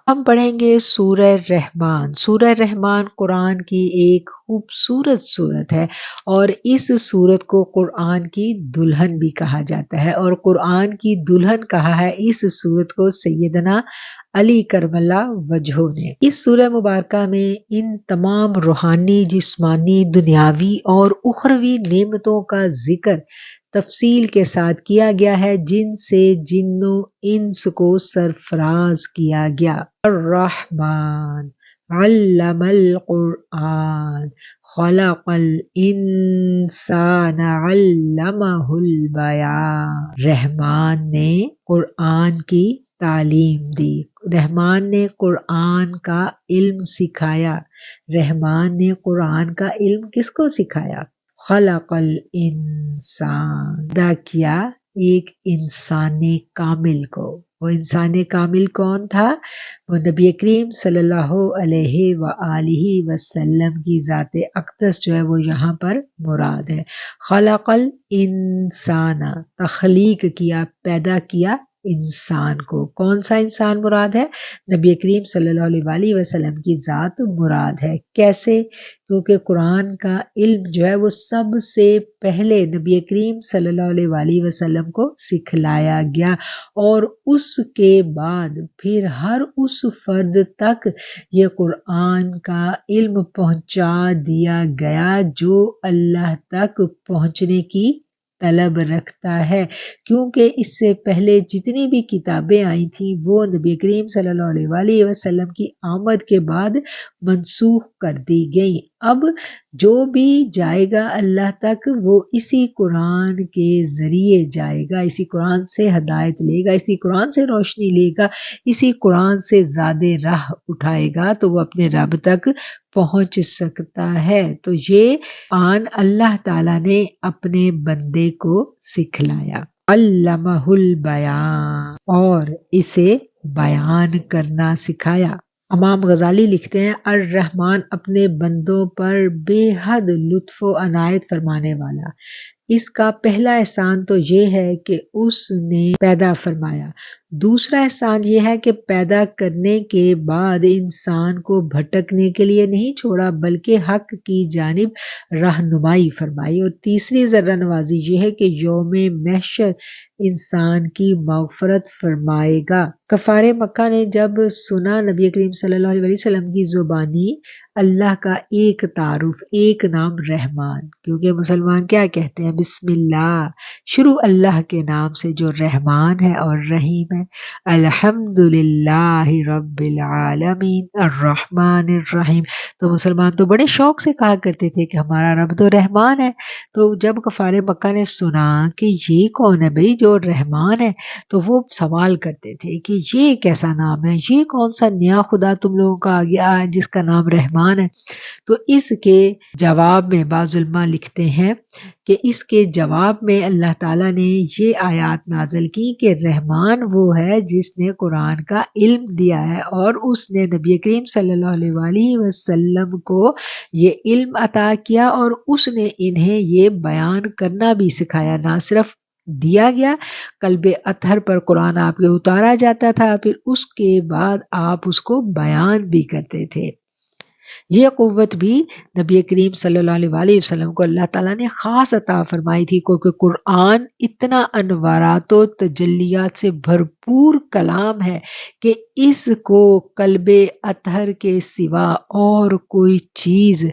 ہم پڑھیں گے سورہ رحمان۔ سورہ رحمان قرآن کی ایک خوبصورت سورت ہے اور اس سورت کو قرآن کی دلہن بھی کہا جاتا ہے، اور قرآن کی دلہن کہا ہے اس سورت کو سیدنا علی کرم اللہ وجہہ نے۔ اس سورہ مبارکہ میں ان تمام روحانی، جسمانی، دنیاوی اور اخروی نعمتوں کا ذکر تفصیل کے ساتھ کیا گیا ہے، جن سے جن و انس کو سرفراز کیا گیا۔ الرحمن علم القرآن خلق الانسان علمہ البیان۔ رحمان نے قرآن کی تعلیم دی، رحمان نے قرآن کا علم سکھایا۔ رحمان نے قرآن کا علم کس کو سکھایا؟ خلق الانسان، پیدا کیا ایک انسان کامل کو۔ وہ انسان کامل کون تھا؟ وہ نبی کریم صلی اللہ علیہ وآلہ وسلم کی ذات اقدس جو ہے وہ یہاں پر مراد ہے۔ خلق الانسان، تخلیق کیا، پیدا کیا انسان کو۔ کون سا انسان مراد ہے؟ نبی کریم صلی اللہ علیہ وآلہ وسلم کی ذات مراد ہے۔ کیسے؟ کیونکہ قرآن کا علم جو ہے وہ سب سے پہلے نبی کریم صلی اللہ علیہ وآلہ وسلم کو سکھلایا گیا، اور اس کے بعد پھر ہر اس فرد تک یہ قرآن کا علم پہنچا دیا گیا جو اللہ تک پہنچنے کی طلب رکھتا ہے، کیونکہ اس سے پہلے جتنی بھی کتابیں آئی تھیں وہ نبی کریم صلی اللہ علیہ وآلہ وسلم کی آمد کے بعد منسوخ کر دی گئیں۔ اب جو بھی جائے گا اللہ تک وہ اسی قرآن کے ذریعے جائے گا، اسی قرآن سے ہدایت لے گا، اسی قرآن سے روشنی لے گا، اسی قرآن سے زیادہ راہ اٹھائے گا تو وہ اپنے رب تک پہنچ سکتا ہے۔ تو یہ قرآن اللہ تعالیٰ نے اپنے بندے کو سکھلایا۔ علمہ البیان، اور اسے بیان کرنا سکھایا۔ امام غزالی لکھتے ہیں الرحمن اپنے بندوں پر بے حد لطف و عنایت فرمانے والا۔ اس کا پہلا احسان تو یہ ہے کہ اس نے پیدا فرمایا، دوسرا احسان یہ ہے کہ پیدا کرنے کے بعد انسان کو بھٹکنے کے لیے نہیں چھوڑا بلکہ حق کی جانب رہنمائی فرمائی، اور تیسری ذرہ نوازی یہ ہے کہ یوم محشر انسان کی مغفرت فرمائے گا۔ کفار مکہ نے جب سنا نبی کریم صلی اللہ علیہ وسلم کی زبانی اللہ کا ایک تعارف، ایک نام رحمان، کیونکہ مسلمان کیا کہتے ہیں؟ بسم اللہ، شروع اللہ کے نام سے جو رحمان ہے اور رحیم ہے۔ الحمدللہ رب العالمین الرحمن الرحیم۔ تو مسلمان تو بڑے شوق سے کہا کرتے تھے کہ ہمارا رب تو رحمان ہے۔ تو جب کفار مکہ نے سنا کہ یہ کون ہے بھئی جو رحمان ہے، تو وہ سوال کرتے تھے کہ یہ کیسا نام ہے، یہ کون سا نیا خدا تم لوگوں کا آ گیا جس کا نام رحمان ہے۔ تو اس کے جواب میں بعض علماء لکھتے ہیں کہ اس کے جواب میں اللہ تعالیٰ نے یہ آیات نازل کی کہ رحمان وہ ہے جس نے قرآن کا علم دیا ہے، اور اس نے نبی کریم صلی اللہ علیہ وآلہ وسلم کو یہ علم عطا کیا، اور اس نے انہیں یہ بیان کرنا بھی سکھایا۔ نہ صرف دیا گیا، قلب اطہر پر قرآن آپ کے اتارا جاتا تھا، پھر اس کے بعد آپ اس کو بیان بھی کرتے تھے۔ یہ قوت بھی نبی کریم صلی اللہ علیہ وآلہ وسلم کو اللہ تعالیٰ نے خاص عطا فرمائی تھی، کیونکہ قرآن اتنا انوارات و تجلیات سے بھرپور کلام ہے کہ اس کو قلب اطہر کے سوا اور کوئی چیز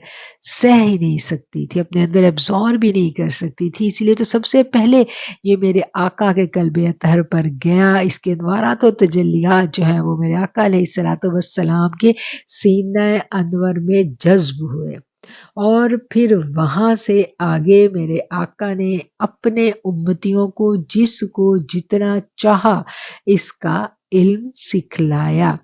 سہ ہی نہیں سکتی تھی، اپنے اندر ابزور بھی نہیں کر سکتی تھی۔ اسی لیے تو سب سے پہلے یہ میرے آقا کے قلب اطہر پر گیا، اس کے انوارات و تجلیات جو ہیں وہ میرے آقا علیہ الصلوۃ والسلام کے سینہ انور میں جذب ہوئے، اور پھر وہاں سے آگے میرے آقا نے اپنے امتیوں کو جس کو جتنا چاہا اس کا علم سکھلایا۔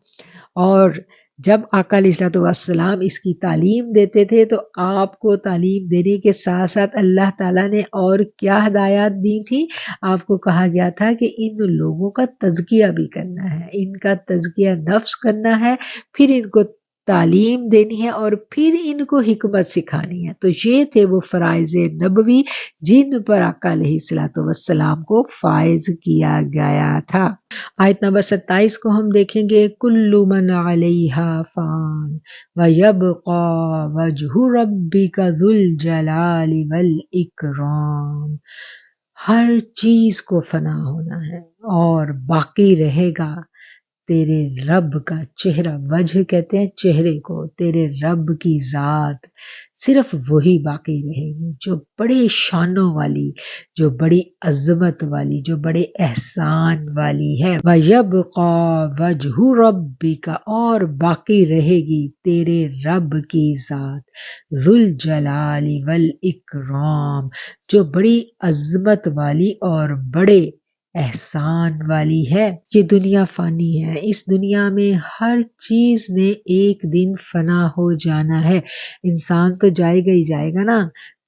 اور جب آقا علیہ الصلوۃ والسلام اس کی تعلیم دیتے تھے تو آپ کو تعلیم دینے کے ساتھ ساتھ اللہ تعالیٰ نے اور کیا ہدایات دی تھی؟ آپ کو کہا گیا تھا کہ ان لوگوں کا تزکیہ بھی کرنا ہے، ان کا تزکیہ نفس کرنا ہے، پھر ان کو تعلیم دینی ہے اور پھر ان کو حکمت سکھانی ہے۔ تو یہ تھے وہ فرائض نبوی جن پر آقا علیہ الصلوۃ والسلام کو فائز کیا گیا تھا۔ آیت نمبر 27 کو ہم دیکھیں گے، کل من علیہا فان ویبقی وجہ ربک ذو الجلال والاکرام۔ ہر چیز کو فنا ہونا ہے اور باقی رہے گا تیرے رب کا چہرہ، وجہ کہتے ہیں چہرے کو، تیرے رب کی ذات صرف وہی باقی رہے گی جو بڑے شانوں والی، جو بڑی عظمت والی، جو بڑے احسان والی ہے۔ وَيَبْقَى وَجْهُ رَبِّكَ، اور باقی رہے گی تیرے رب کی ذات، ذو الجلال والاکرام، جو بڑی عظمت والی اور بڑے احسان والی ہے۔ یہ دنیا فانی ہے، اس دنیا میں ہر چیز نے ایک دن فنا ہو جانا ہے۔ انسان تو جائے گا ہی جائے گا نا،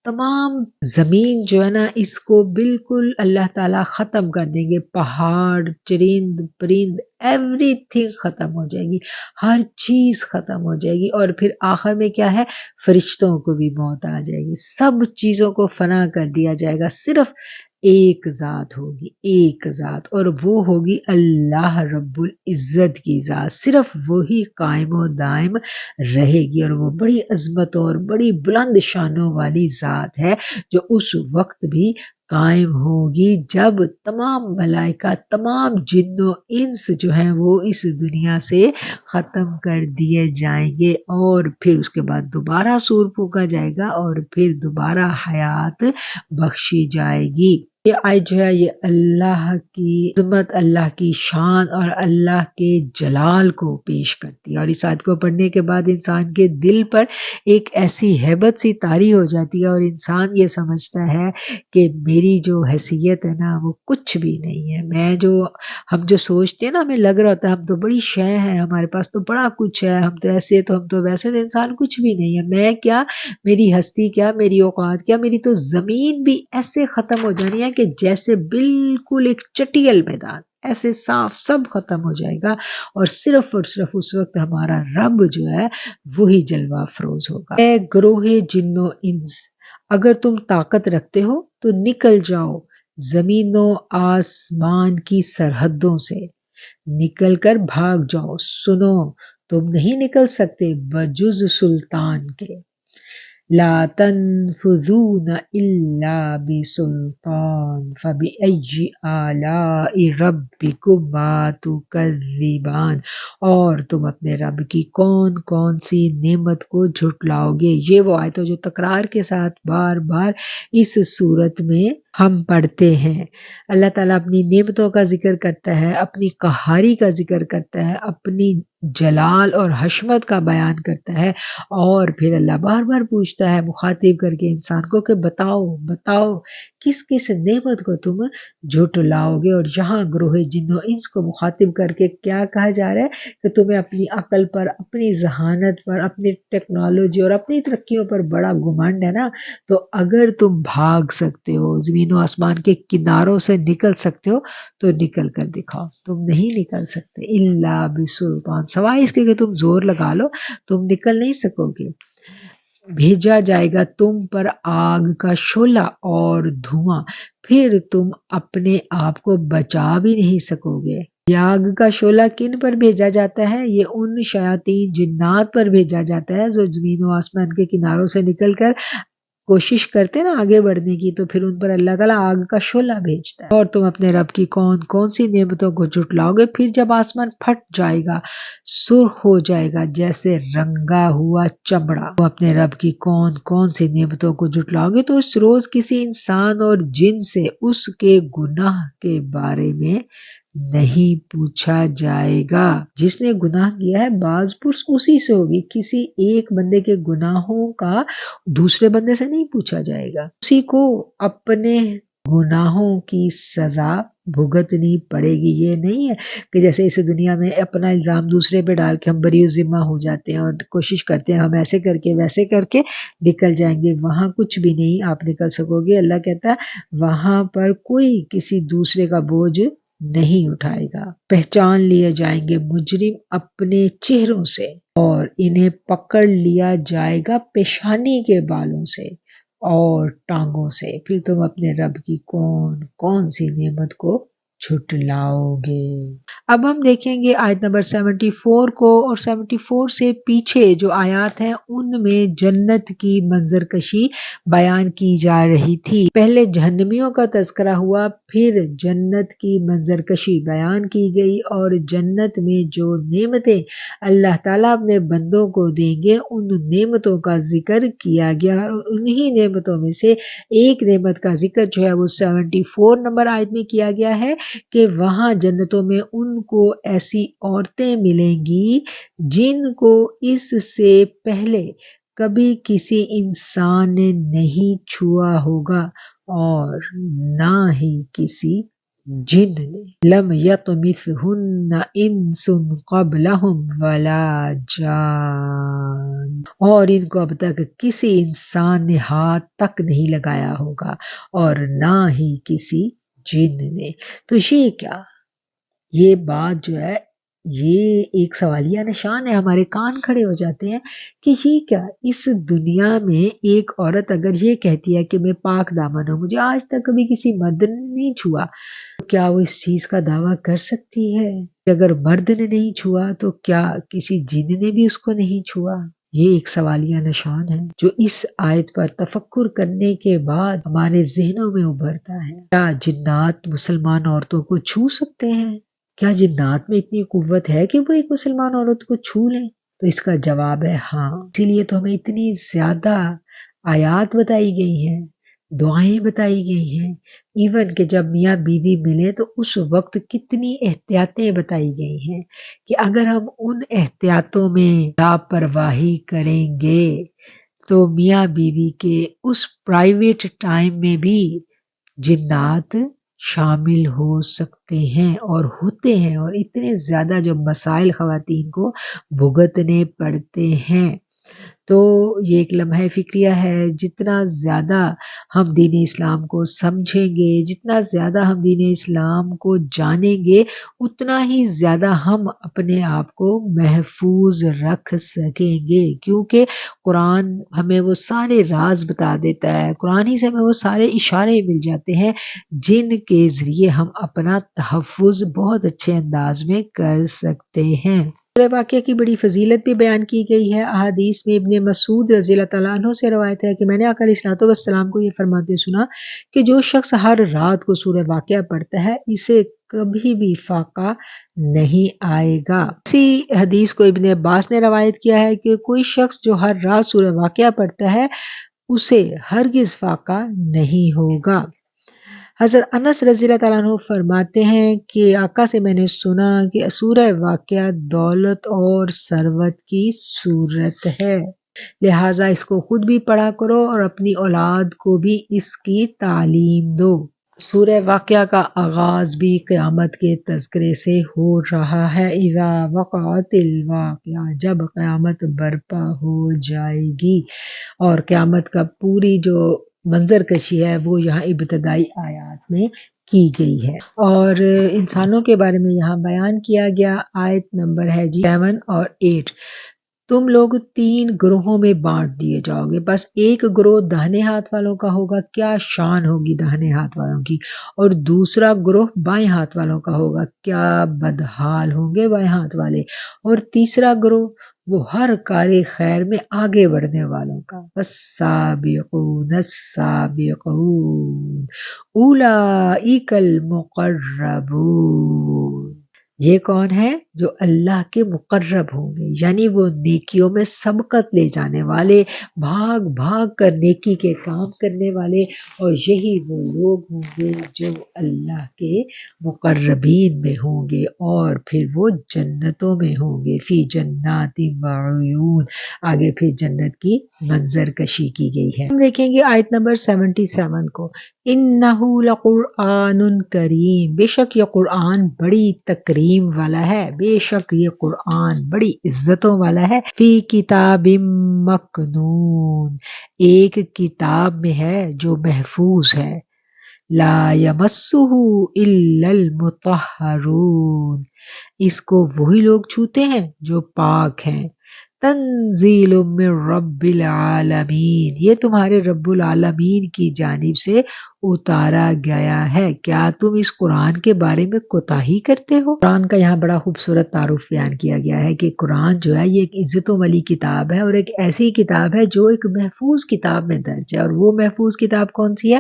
تمام زمین جو ہے نا اس کو بالکل اللہ تعالیٰ ختم کر دیں گے، پہاڑ، چرند پرند، ایوری تھنگ ختم ہو جائے گی، ہر چیز ختم ہو جائے گی، اور پھر آخر میں کیا ہے، فرشتوں کو بھی موت آ جائے گی، سب چیزوں کو فنا کر دیا جائے گا، صرف ایک ذات ہوگی، ایک ذات، اور وہ ہوگی اللہ رب العزت کی ذات، صرف وہی قائم و دائم رہے گی، اور وہ بڑی عظمتوں اور بڑی بلند شانوں والی ذات ہے جو اس وقت بھی قائم ہوگی جب تمام ملائکہ، تمام جن و انس جو ہیں وہ اس دنیا سے ختم کر دیے جائیں گے، اور پھر اس کے بعد دوبارہ سور پھونکا جائے گا اور پھر دوبارہ حیات بخشی جائے گی۔ یہ آیت جو ہے یہ اللہ کی عظمت، اللہ کی شان اور اللہ کے جلال کو پیش کرتی ہے، اور اس آیت کو پڑھنے کے بعد انسان کے دل پر ایک ایسی ہیبت سی طاری ہو جاتی ہے، اور انسان یہ سمجھتا ہے کہ میری جو حیثیت ہے نا وہ کچھ بھی نہیں ہے، ہم جو سوچتے ہیں نا، ہمیں لگ رہا ہوتا ہے ہم تو بڑی شے ہیں، ہمارے پاس تو بڑا کچھ ہے، ہم تو ایسے تو ہم تو ویسے، تو انسان کچھ بھی نہیں ہے، میں کیا، میری ہستی کیا، میری اوقات کیا، میری تو زمین بھی ایسے ختم ہو جانی ہے کہ جیسے بالکل ایک چٹیل میدان، ایسے صاف سب ختم ہو جائے گا، اور صرف اس وقت ہمارا رب جو ہے وہی جلوہ افروز ہوگا۔ اے گروہ جن و انس، اگر تم طاقت رکھتے ہو تو نکل جاؤ زمین و آسمان کی سرحدوں سے، نکل کر بھاگ جاؤ، سنو تم نہیں نکل سکتے بجز سلطان کے، لا تنفذون الا بسلطان فبأي آلاء ربكما تكذبان، اور تم اپنے رب کی کون کون سی نعمت کو جھٹلاؤ گے۔ یہ وہ آیت ہے جو تکرار کے ساتھ بار بار اس صورت میں ہم پڑھتے ہیں۔ اللہ تعالیٰ اپنی نعمتوں کا ذکر کرتا ہے، اپنی قہاری کا ذکر کرتا ہے، اپنی جلال اور حشمت کا بیان کرتا ہے، اور پھر اللہ بار بار پوچھتا ہے مخاطب کر کے انسان کو کہ بتاؤ کس کس نعمت کو تم جھٹلاؤ گے۔ اور یہاں گروہ جن و انس کو مخاطب کر کے کیا کہا جا رہا ہے کہ تمہیں اپنی عقل پر، اپنی ذہانت پر، اپنی ٹیکنالوجی اور اپنی ترقیوں پر بڑا گھمنڈ ہے نا، تو اگر تم بھاگ سکتے ہو، زمین و آسمان کے کناروں سے نکل سکتے ہو تو نکل کر دکھاؤ، تم نہیں نکل سکتے الا بسلطان، سوائے اس کے کہ تم زور لگا لو تم نکل نہیں سکو گے۔ بھیجا جائے گا تم پر آگ کا شعلہ اور دھواں، پھر تم اپنے آپ کو بچا بھی نہیں سکو گے۔ یہ آگ کا شعلہ کن پر بھیجا جاتا ہے؟ یہ ان شیاطین جنات پر بھیجا جاتا ہے جو زمین و آسمان کے کناروں سے نکل کر کوشش کرتے نا آگے بڑھنے کی، تو پھر ان پر اللہ تعالیٰ آگ کا شعلہ بھیجتا ہے۔ اور تم اپنے رب کی کون کون سی نعمتوں کو جھٹلاؤ گے، پھر جب آسمان پھٹ جائے گا، سرخ ہو جائے گا جیسے رنگا ہوا چمڑا، تم اپنے رب کی کون کون سی نعمتوں کو جھٹلاؤ گے، تو اس روز کسی انسان اور جن سے اس کے گناہ کے بارے میں نہیں پوچھا جائے گا۔ جس نے گناہ کیا ہے باز پرس اسی سے ہوگی، کسی ایک بندے کے گناہوں کا دوسرے بندے سے نہیں پوچھا جائے گا، اسی کو اپنے گناہوں کی سزا بھگتنی پڑے گی۔ یہ نہیں ہے کہ جیسے اس دنیا میں اپنا الزام دوسرے پہ ڈال کے ہم بری ذمہ ہو جاتے ہیں اور کوشش کرتے ہیں ہم ایسے کر کے ویسے کر کے نکل جائیں گے، وہاں کچھ بھی نہیں آپ نکل سکو گے۔ اللہ کہتا ہے وہاں پر کوئی کسی دوسرے کا بوجھ نہیں اٹھائے گا۔ پہچان لیے جائیں گے مجرم اپنے چہروں سے، اور انہیں پکڑ لیا جائے گا پیشانی کے بالوں سے اور ٹانگوں سے، پھر تم اپنے رب کی کون کون سی نعمت کو جھٹلاؤ گے۔ اب ہم دیکھیں گے آیت نمبر 74 کو، اور 74 سے پیچھے جو آیات ہیں ان میں جنت کی منظر کشی بیان کی جا رہی تھی۔ پہلے جہنمیوں کا تذکرہ ہوا، پھر جنت کی منظر کشی بیان کی گئی، اور جنت میں جو نعمتیں اللہ تعالیٰ اپنے بندوں کو دیں گے ان نعمتوں کا ذکر کیا گیا، اور انہی نعمتوں میں سے ایک نعمت کا ذکر جو ہے وہ 74 نمبر آیت میں کیا گیا ہے کہ وہاں جنتوں میں ان کو ایسی عورتیں ملیں گی جن کو اس سے پہلے کبھی کسی انسان نے نہیں چھوا ہوگا اور نہ ہی کسی جن نے۔ لم یطمثہن انس قبلہم ولا جان، اور ان کو اب تک کسی انسان نے ہاتھ تک نہیں لگایا ہوگا اور نہ ہی کسی جن نے۔ تو یہ کیا، یہ بات جو ہے یہ ایک سوالیہ نشان ہے، ہمارے کان کھڑے ہو جاتے ہیں کہ یہ کیا، اس دنیا میں ایک عورت اگر یہ کہتی ہے کہ میں پاک دامن ہوں، مجھے آج تک کبھی کسی مرد نے نہیں چھوا، تو کیا وہ اس چیز کا دعویٰ کر سکتی ہے؟ اگر مرد نے نہیں چھوا تو کیا کسی جن نے بھی اس کو نہیں چھوا؟ یہ ایک سوالیہ نشان ہے جو اس آیت پر تفکر کرنے کے بعد ہمارے ذہنوں میں ابھرتا ہے۔ کیا جنات مسلمان عورتوں کو چھو سکتے ہیں؟ کیا جنات میں اتنی قوت ہے کہ وہ ایک مسلمان عورت کو چھو لیں؟ تو اس کا جواب ہے ہاں۔ اسی لیے تو ہمیں اتنی زیادہ آیات بتائی گئی ہیں، دعائیں بتائی گئی ہیں، ایون کہ جب میاں بیوی ملیں تو اس وقت کتنی احتیاطیں بتائی گئی ہیں کہ اگر ہم ان احتیاطوں میں لاپرواہی کریں گے تو میاں بیوی کے اس پرائیویٹ ٹائم میں بھی جنات شامل ہو سکتے ہیں اور ہوتے ہیں، اور اتنے زیادہ جو مسائل خواتین کو بھگتنے پڑتے ہیں۔ تو یہ ایک لمحہ فکریہ ہے، جتنا زیادہ ہم دین اسلام کو سمجھیں گے، جتنا زیادہ ہم دین اسلام کو جانیں گے، اتنا ہی زیادہ ہم اپنے آپ کو محفوظ رکھ سکیں گے، کیونکہ قرآن ہمیں وہ سارے راز بتا دیتا ہے، قرآن ہی سے ہمیں وہ سارے اشارے مل جاتے ہیں جن کے ذریعے ہم اپنا تحفظ بہت اچھے انداز میں کر سکتے ہیں۔ سورہ واقعہ کی بڑی فضیلت بھی بیان کی گئی ہے۔ احادیث میں ابن مسعود رضی اللہ تعالیٰ عنہ سے روایت ہے کہ میں نے آقا علیہ الصلوۃ والسلام کو یہ فرماتے سنا کہ جو شخص ہر رات کو سورہ واقعہ پڑھتا ہے اسے کبھی بھی فاقہ نہیں آئے گا۔ اسی حدیث کو ابن عباس نے روایت کیا ہے کہ کوئی شخص جو ہر رات سورہ واقعہ پڑھتا ہے اسے ہرگز فاقہ نہیں ہوگا۔ حضرت انس رضی اللہ تعالیٰ عنہ فرماتے ہیں کہ آقا سے میں نے سنا کہ سورہ واقعہ دولت اور ثروت کی صورت ہے، لہٰذا اس کو خود بھی پڑھا کرو اور اپنی اولاد کو بھی اس کی تعلیم دو۔ سورہ واقعہ کا آغاز بھی قیامت کے تذکرے سے ہو رہا ہے۔ اذا وقعت الواقعہ، جب قیامت برپا ہو جائے گی، اور قیامت کا پوری جو منظر کشی ہے وہ یہاں ابتدائی آیات میں کی گئی ہے، اور انسانوں کے بارے میں یہاں بیان کیا گیا۔ آیت نمبر ہے 7 اور 8، تم لوگ 3 گروہوں میں بانٹ دیے جاؤ گے، بس ایک گروہ داہنے ہاتھ والوں کا ہوگا، کیا شان ہوگی داہنے ہاتھ والوں کی، اور دوسرا گروہ بائیں ہاتھ والوں کا ہوگا، کیا بدحال ہوں گے بائیں ہاتھ والے، اور تیسرا گروہ وہ ہر کار خیر میں آگے بڑھنے والوں کا۔ والسابقون السابقون اولئک المقربون، یہ کون ہے؟ جو اللہ کے مقرب ہوں گے، یعنی وہ نیکیوں میں سبقت لے جانے والے، بھاگ بھاگ کر نیکی کے کام کرنے والے، اور یہی وہ لوگ ہوں گے جو اللہ کے مقربین میں ہوں گے، اور پھر وہ جنتوں میں ہوں گے۔ فی جنات وعیون، آگے پھر جنت کی منظر کشی کی گئی ہے۔ ہم دیکھیں گے آیت نمبر 77 کو، انہ لقرآن کریم، بے شک یہ قرآن بڑی تکریم والا ہے، بے شک یہ قرآن بڑی عزتوں والا ہے۔ فی کتاب مکنون، ایک کتاب میں ہے جو محفوظ ہے، لا یمسہ الا المطہرون، اس کو وہی لوگ چھوتے ہیں جو پاک ہیں۔ تنزیل من رب العالمین، یہ تمہارے رب العالمین کی جانب سے اتارا گیا ہے، کیا تم اس قرآن کے بارے میں کوتاہی کرتے ہو؟ قرآن کا یہاں بڑا خوبصورت تعارف بیان کیا گیا ہے کہ قرآن جو ہے یہ ایک عزتوں والی کتاب ہے، اور ایک ایسی کتاب ہے جو ایک محفوظ کتاب میں درج ہے، اور وہ محفوظ کتاب کون سی ہے؟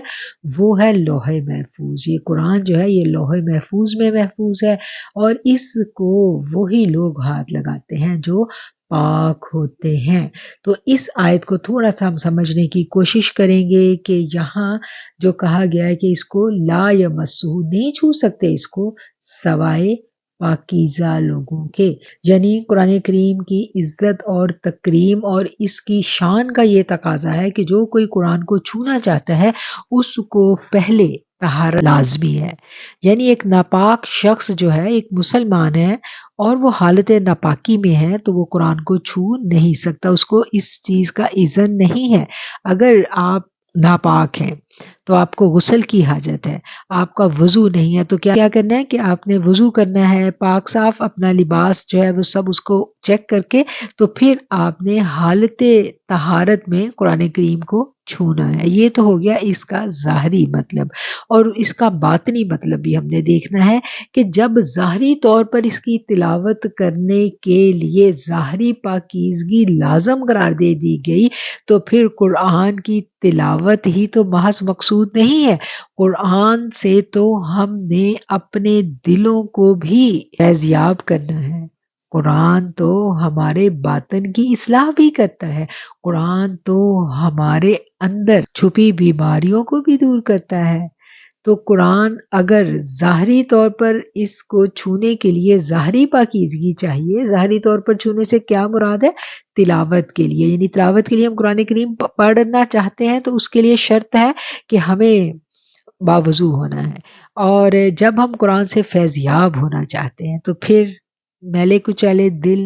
وہ ہے لوح محفوظ۔ یہ قرآن جو ہے یہ لوح محفوظ میں محفوظ ہے، اور اس کو وہی لوگ ہاتھ لگاتے ہیں جو پاک ہوتے ہیں۔ تو اس آیت کو تھوڑا سا ہم سمجھنے کی کوشش کریں گے کہ یہاں جو کہا گیا ہے کہ اس کو لا یمسہ، نہیں چھو سکتے اس کو سوائے پاکیزہ لوگوں کے، یعنی قرآن کریم کی عزت اور تکریم اور اس کی شان کا یہ تقاضا ہے کہ جو کوئی قرآن کو چھونا چاہتا ہے اس کو پہلے طہارت لازمی ہے، یعنی ایک ناپاک شخص جو ہے، ایک مسلمان ہے اور وہ حالت ناپاکی میں ہے تو وہ قرآن کو چھو نہیں سکتا، اس کو اس چیز کا اذن نہیں ہے۔ اگر آپ ناپاک ہیں تو آپ کو غسل کی حاجت ہے، آپ کا وضو نہیں ہے تو کیا کرنا ہے کہ آپ نے وضو کرنا ہے، پاک صاف اپنا لباس جو ہے وہ سب اس کو چیک کر کے تو پھر آپ نے حالت طہارت میں قرآن کریم کو چھونا ہے۔ یہ تو ہو گیا اس کا ظاہری مطلب، اور اس کا باطنی مطلب بھی ہم نے دیکھنا ہے کہ جب ظاہری طور پر اس کی تلاوت کرنے کے لیے ظاہری پاکیزگی لازم قرار دے دی گئی تو پھر قرآن کی تلاوت ہی تو محض مقصود نہیں ہے، قرآن سے تو ہم نے اپنے دلوں کو بھی فیضیاب کرنا ہے۔ قرآن تو ہمارے باطن کی اصلاح بھی کرتا ہے، قرآن تو ہمارے اندر چھپی بیماریوں کو بھی دور کرتا ہے۔ تو قرآن اگر ظاہری طور پر اس کو چھونے کے لیے ظاہری پاکیزگی چاہیے، ظاہری طور پر چھونے سے کیا مراد ہے؟ تلاوت کے لیے، یعنی تلاوت کے لیے ہم قرآن کریم پڑھنا چاہتے ہیں تو اس کے لیے شرط ہے کہ ہمیں باوضو ہونا ہے، اور جب ہم قرآن سے فیضیاب ہونا چاہتے ہیں تو پھر میلے کچیلے دل،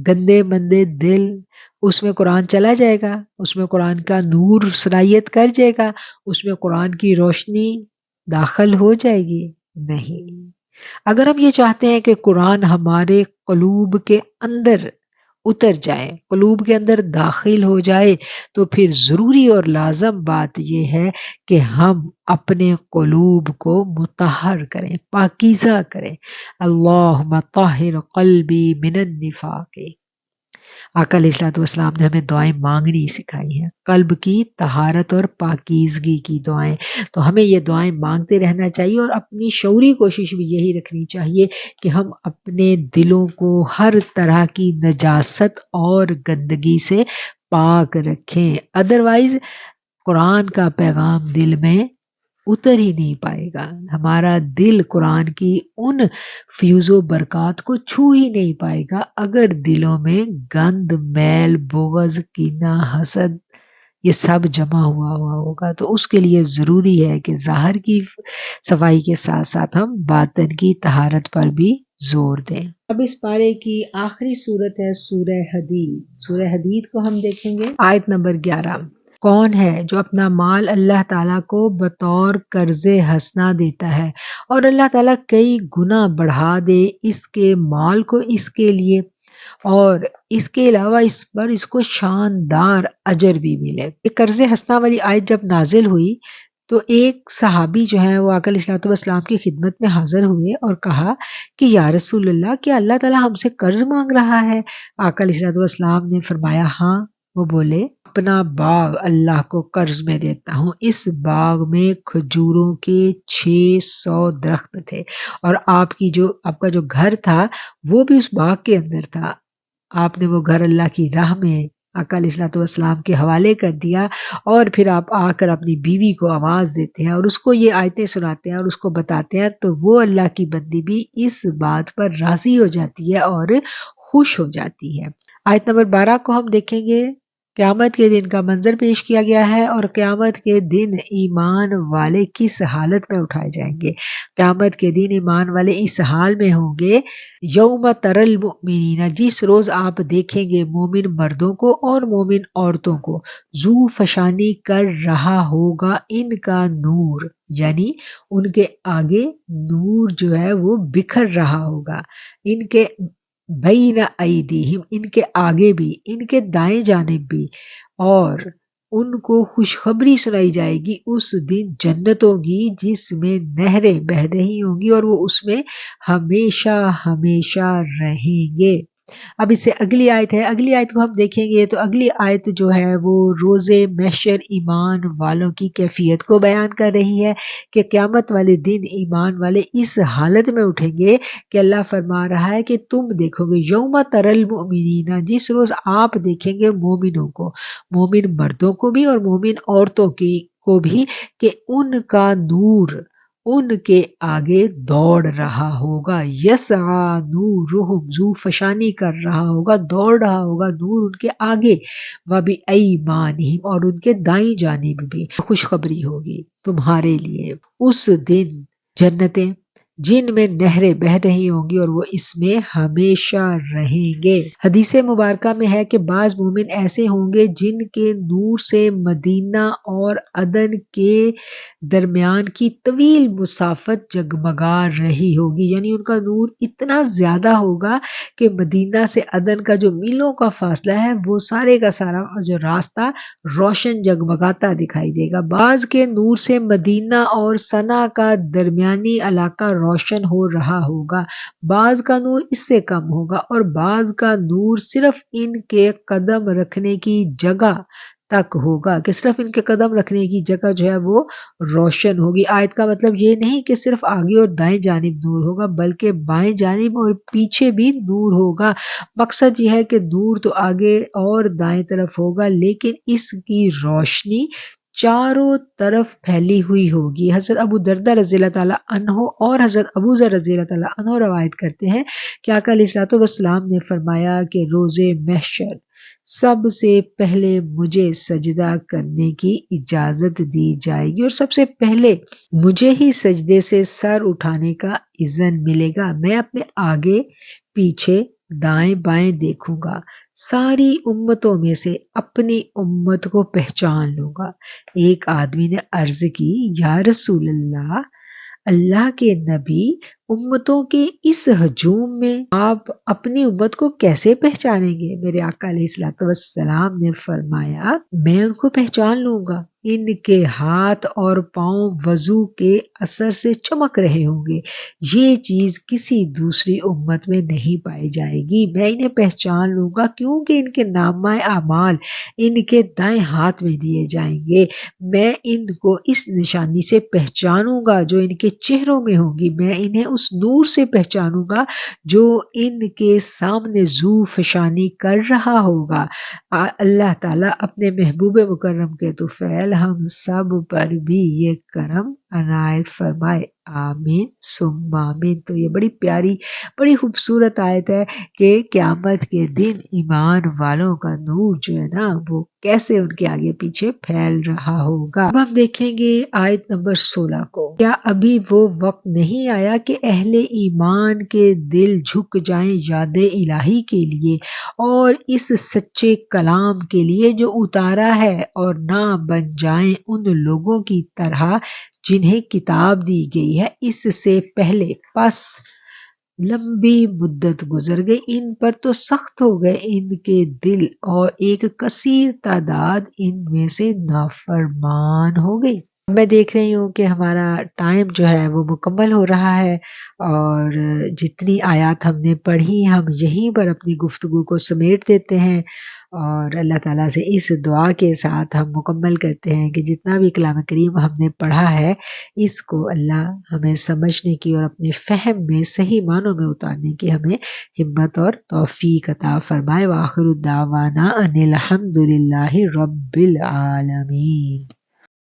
گندے مندے دل، اس میں قرآن چلا جائے گا، اس میں قرآن کا نور سرایت کر جائے گا، اس میں قرآن کی روشنی داخل ہو جائے گی؟ نہیں۔ اگر ہم یہ چاہتے ہیں کہ قرآن ہمارے قلوب کے اندر اتر جائے، قلوب کے اندر داخل ہو جائے، تو پھر ضروری اور لازم بات یہ ہے کہ ہم اپنے قلوب کو مطہر کریں، پاکیزہ کریں۔ اللہم طہر قلبی من النفاق، آقا علیہ الصلوۃ والسلام نے ہمیں دعائیں مانگنی سکھائی ہیں، قلب کی طہارت اور پاکیزگی کی دعائیں، تو ہمیں یہ دعائیں مانگتے رہنا چاہیے، اور اپنی شعوری کوشش بھی یہی رکھنی چاہیے کہ ہم اپنے دلوں کو ہر طرح کی نجاست اور گندگی سے پاک رکھیں، ادروائز قرآن کا پیغام دل میں اتر ہی نہیں پائے گا، ہمارا دل قرآن کی ان فیوز و برکات کو چھو ہی نہیں پائے گا اگر دلوں میں گند، میل، بغض، کینہ، حسد یہ سب جمع ہوا ہوگا۔ تو اس کے لیے ضروری ہے کہ ظاہر کی صفائی کے ساتھ ساتھ ہم باطن کی طہارت پر بھی زور دیں۔ اب اس پارے کی آخری صورت ہے سورہ حدید۔ سورہ حدید کو ہم دیکھیں گے، آیت نمبر 11۔ کون ہے جو اپنا مال اللہ تعالیٰ کو بطور قرض حسنہ دیتا ہے اور اللہ تعالیٰ کئی گنا بڑھا دے اس کے مال کو اس کے لیے، اور اس کے علاوہ اس پر اس کو شاندار اجر بھی ملے۔ یہ قرض حسنہ والی آیت جب نازل ہوئی تو ایک صحابی جو ہے وہ آقا علیہ الصلوۃ والسلام کی خدمت میں حاضر ہوئے اور کہا کہ یا رسول اللہ، کیا اللہ تعالیٰ ہم سے قرض مانگ رہا ہے؟ آقا علیہ الصلوۃ والسلام نے فرمایا ہاں۔ وہ بولے اپنا باغ اللہ کو قرض میں دیتا ہوں، اس باغ میں کھجوروں کے 600 درخت تھے، اور آپ کا جو گھر تھا وہ بھی اس باغ کے اندر تھا، آپ نے وہ گھر اللہ کی راہ میں آقا علیہ الصلوۃ والسلام کے حوالے کر دیا، اور پھر آپ آ کر اپنی بیوی کو آواز دیتے ہیں اور اس کو یہ آیتیں سناتے ہیں اور اس کو بتاتے ہیں، تو وہ اللہ کی بندی بھی اس بات پر راضی ہو جاتی ہے اور خوش ہو جاتی ہے۔ آیت نمبر 12 کو ہم دیکھیں گے، قیامت کے دن کا منظر پیش کیا گیا ہے، اور قیامت کے دن ایمان والے کس حالت میں اٹھائے جائیں گے۔ قیامت کے دن ایمان والے اس حال میں ہوں گے، یوم تری المؤمنین، جس روز آپ دیکھیں گے مومن مردوں کو اور مومن عورتوں کو، ذو فشانی کر رہا ہوگا ان کا نور، یعنی ان کے آگے نور جو ہے وہ بکھر رہا ہوگا، ان کے بین ایدیہم، ان کے آگے بھی، ان کے دائیں جانب بھی، اور ان کو خوشخبری سنائی جائے گی اس دن جنتوں کی جس میں نہریں بہہ رہی ہوں گی اور وہ اس میں ہمیشہ ہمیشہ رہیں گے۔ اب اس سے اگلی آیت ہے، اگلی آیت کو ہم دیکھیں گے تو اگلی آیت جو ہے وہ روز محشر ایمان والوں کی کیفیت کو بیان کر رہی ہے کہ قیامت والے دن ایمان والے اس حالت میں اٹھیں گے کہ اللہ فرما رہا ہے کہ تم دیکھو گے یوم ترل المؤمنین، جس روز آپ دیکھیں گے مومنوں کو، مومن مردوں کو بھی اور مومن عورتوں کو بھی، کہ ان کا نور ان کے آگے دوڑ رہا ہوگا، یسعی نورہم، زو فشانی کر رہا ہوگا، دوڑ رہا ہوگا نور ان کے آگے، وبایمانہم، اور ان کے دائیں جانب بھی خوشخبری ہوگی تمہارے لیے اس دن جنتیں جن میں نہریں بہہ رہی ہوں گی اور وہ اس میں ہمیشہ رہیں گے۔ حدیث مبارکہ میں ہے کہ بعض مومن ایسے ہوں گے جن کے نور سے مدینہ اور عدن کے درمیان کی طویل مسافت جگمگا رہی ہوگی، یعنی ان کا نور اتنا زیادہ ہوگا کہ مدینہ سے عدن کا جو میلوں کا فاصلہ ہے وہ سارے کا سارا جو راستہ روشن جگمگاتا دکھائی دے گا۔ بعض کے نور سے مدینہ اور صنع کا درمیانی علاقہ روشن ہو رہا ہوگا، بعض کا نور اس سے کم ہوگا، اور بعض کا نور صرف ان کے قدم رکھنے کی جگہ تک ہوگا، کہ صرف ان کے قدم رکھنے کی جگہ جو ہے وہ روشن ہوگی۔ آیت کا مطلب یہ نہیں کہ صرف آگے اور دائیں جانب نور ہوگا، بلکہ بائیں جانب اور پیچھے بھی نور ہوگا۔ مقصد یہ ہے کہ نور تو آگے اور دائیں طرف ہوگا، لیکن اس کی روشنی چاروں طرف پھیلی ہوئی ہوگی۔ حضرت ابو درداء رضی اللہ تعالیٰ عنہ اور حضرت ابو ذر رضی اللہ تعالیٰ عنہ روایت کرتے ہیں کہ آقا علیہ الصلوۃ والسلام نے فرمایا کہ روز محشر سب سے پہلے مجھے سجدہ کرنے کی اجازت دی جائے گی اور سب سے پہلے مجھے ہی سجدے سے سر اٹھانے کا اذن ملے گا۔ میں اپنے آگے پیچھے دائیں بائیں دیکھوں گا، ساری امتوں میں سے اپنی امت کو پہچان لوں گا۔ ایک آدمی نے عرض کی، یا رسول اللہ، اللہ کے نبی، امتوں کے اس ہجوم میں آپ اپنی امت کو کیسے پہچانیں گے؟ میرے آقا علیہ الصلوۃ والسلام نے فرمایا، میں ان کو پہچان لوں گا، ان کے ہاتھ اور پاؤں وضو کے اثر سے چمک رہے ہوں گے، یہ چیز کسی دوسری امت میں نہیں پائی جائے گی۔ میں انہیں پہچان لوں گا کیونکہ ان کے نامہ اعمال ان کے دائیں ہاتھ میں دیے جائیں گے۔ میں ان کو اس نشانی سے پہچانوں گا جو ان کے چہروں میں ہوگی، میں انہیں اس نور سے پہچانوں گا جو ان کے سامنے ذو فشانی کر رہا ہوگا۔ اللہ تعالیٰ اپنے محبوب مکرم کے طفیل ہم سب پر بھی یہ کرم عنایت فرمائے، آمین ثم آمین۔ تو یہ بڑی پیاری بڑی خوبصورت آیت ہے کہ قیامت کے دن ایمان والوں کا نور جو ہے نا وہ کیسے ان کے آگے پیچھے پھیل رہا ہوگا۔ اب ہم دیکھیں گے آیت نمبر 16 کو، کیا ابھی وہ وقت نہیں آیا کہ اہل ایمان کے دل جھک جائیں یاد الہی کے لیے اور اس سچے کلام کے لیے جو اتارا ہے، اور نہ بن جائیں ان لوگوں کی طرح جنہیں کتاب دی گئی ہے اس سے پہلے، پس لمبی مدت گزر گئی، ان پر تو سخت ہو گئے ان کے دل اور ایک کثیر تعداد ان میں سے نافرمان ہو گئی۔ میں دیکھ رہی ہوں کہ ہمارا ٹائم جو ہے وہ مکمل ہو رہا ہے، اور جتنی آیات ہم نے پڑھی ہم یہیں پر اپنی گفتگو کو سمیٹ دیتے ہیں، اور اللہ تعالیٰ سے اس دعا کے ساتھ ہم مکمل کرتے ہیں کہ جتنا بھی کلام کریم ہم نے پڑھا ہے اس کو اللہ ہمیں سمجھنے کی اور اپنے فہم میں صحیح معنوں میں اتارنے کی ہمیں ہمت اور توفیق عطا فرمائے۔ وآخر دعوانا ان الحمد للہ رب العالمین۔